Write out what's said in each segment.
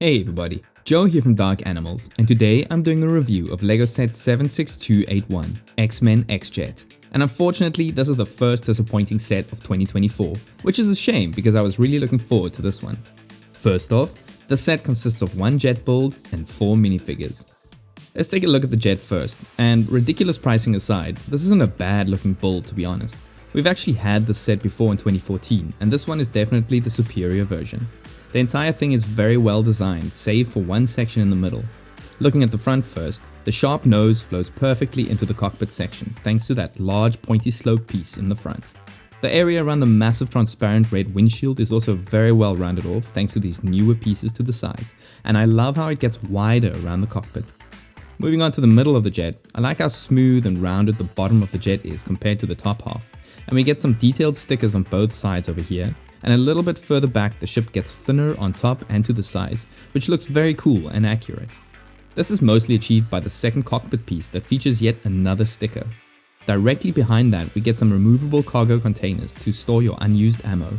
Hey everybody, Joe here from Dark Animals, and today I'm doing a review of LEGO set 76281, X-Men X-Jet. And unfortunately, this is the first disappointing set of 2024, which is a shame because I was really looking forward to this one. First off, the set consists of one jet build and 4 minifigures. Let's take a look at the jet first, and ridiculous pricing aside, this isn't a bad looking build to be honest. We've actually had this set before in 2014, and this one is definitely the superior version. The entire thing is very well designed, save for one section in the middle. Looking at the front first, the sharp nose flows perfectly into the cockpit section thanks to that large pointy slope piece in the front. The area around the massive transparent red windshield is also very well rounded off thanks to these newer pieces to the sides, and I love how it gets wider around the cockpit. Moving on to the middle of the jet, I like how smooth and rounded the bottom of the jet is compared to the top half, and we get some detailed stickers on both sides over here. And a little bit further back the ship gets thinner on top and to the sides, which looks very cool and accurate. This is mostly achieved by the second cockpit piece that features yet another sticker. Directly behind that we get some removable cargo containers to store your unused ammo.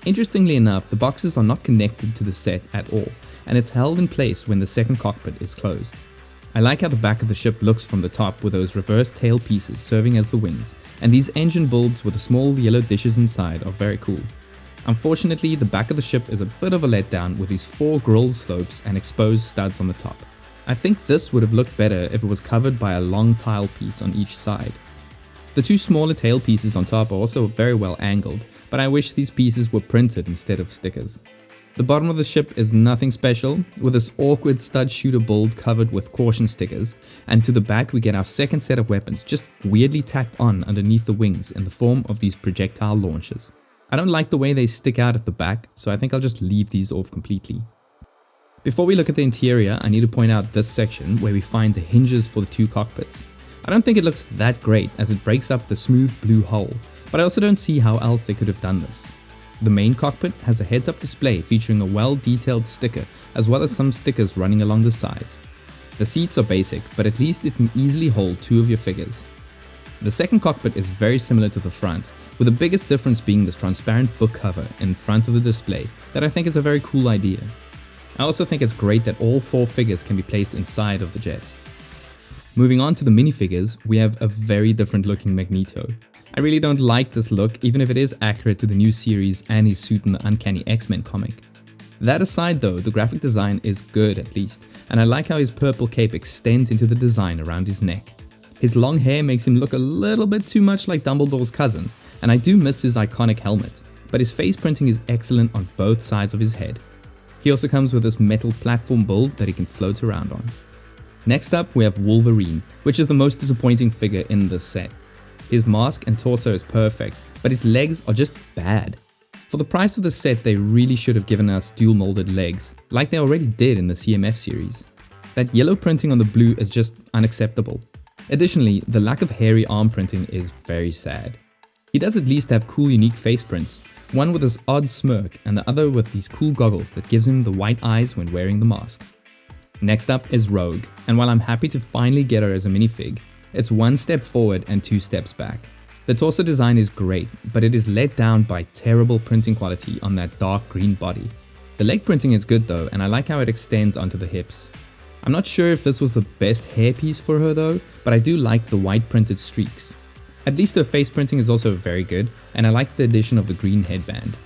Interestingly enough, the boxes are not connected to the set at all, and it's held in place when the second cockpit is closed. I like how the back of the ship looks from the top with those reverse tail pieces serving as the wings, and these engine bulbs with the small yellow dishes inside are very cool. Unfortunately, the back of the ship is a bit of a letdown with these 4 grill slopes and exposed studs on the top. I think this would have looked better if it was covered by a long tile piece on each side. The 2 smaller tail pieces on top are also very well angled, but I wish these pieces were printed instead of stickers. The bottom of the ship is nothing special, with this awkward stud shooter build covered with caution stickers, and to the back we get our second set of weapons just weirdly tacked on underneath the wings in the form of these projectile launchers. I don't like the way they stick out at the back, so I think I'll just leave these off completely. Before we look at the interior, I need to point out this section where we find the hinges for the 2 cockpits. I don't think it looks that great as it breaks up the smooth blue hull, but I also don't see how else they could have done this. The main cockpit has a heads-up display featuring a well-detailed sticker as well as some stickers running along the sides. The seats are basic, but at least it can easily hold 2 of your figures. The second cockpit is very similar to the front, with the biggest difference being this transparent book cover in front of the display that I think is a very cool idea. I also think it's great that all 4 figures can be placed inside of the jet. Moving on to the minifigures, we have a very different looking Magneto. I really don't like this look, even if it is accurate to the new series and his suit in the Uncanny X-Men comic. That aside though, the graphic design is good at least, and I like how his purple cape extends into the design around his neck. His long hair makes him look a little bit too much like Dumbledore's cousin, and I do miss his iconic helmet, but his face printing is excellent on both sides of his head. He also comes with this metal platform build that he can float around on. Next up we have Wolverine, which is the most disappointing figure in this set. His mask and torso is perfect, but his legs are just bad. For the price of the set they really should have given us dual molded legs, like they already did in the CMF series. That yellow printing on the blue is just unacceptable. Additionally, the lack of hairy arm printing is very sad. He does at least have cool unique face prints, one with this odd smirk and the other with these cool goggles that gives him the white eyes when wearing the mask. Next up is Rogue, and while I'm happy to finally get her as a minifig, it's 1 step forward and 2 steps back. The torso design is great, but it is let down by terrible printing quality on that dark green body. The leg printing is good though, and I like how it extends onto the hips. I'm not sure if this was the best hairpiece for her though, but I do like the white printed streaks. At least her face printing is also very good, and I like the addition of the green headband.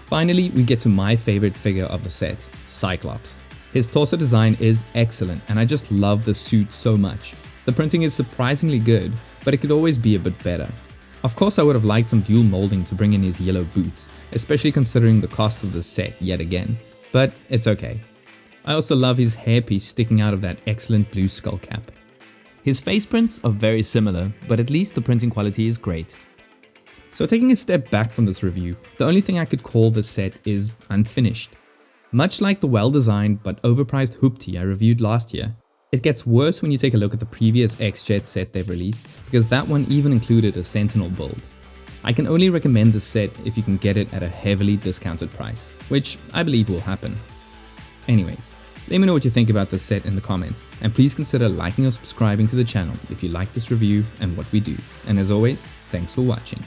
Finally, we get to my favorite figure of the set, Cyclops. His torso design is excellent, and I just love the suit so much. The printing is surprisingly good, but it could always be a bit better. Of course I would have liked some dual molding to bring in his yellow boots, especially considering the cost of the set yet again, but it's okay. I also love his hairpiece sticking out of that excellent blue skull cap. His face prints are very similar, but at least the printing quality is great. So taking a step back from this review, the only thing I could call this set is unfinished. Much like the well-designed but overpriced hoopty I reviewed last year, it gets worse when you take a look at the previous X-Jet set they've released, because that one even included a Sentinel build. I can only recommend this set if you can get it at a heavily discounted price, which I believe will happen. Anyways, let me know what you think about this set in the comments, and please consider liking or subscribing to the channel if you like this review and what we do. And as always, thanks for watching.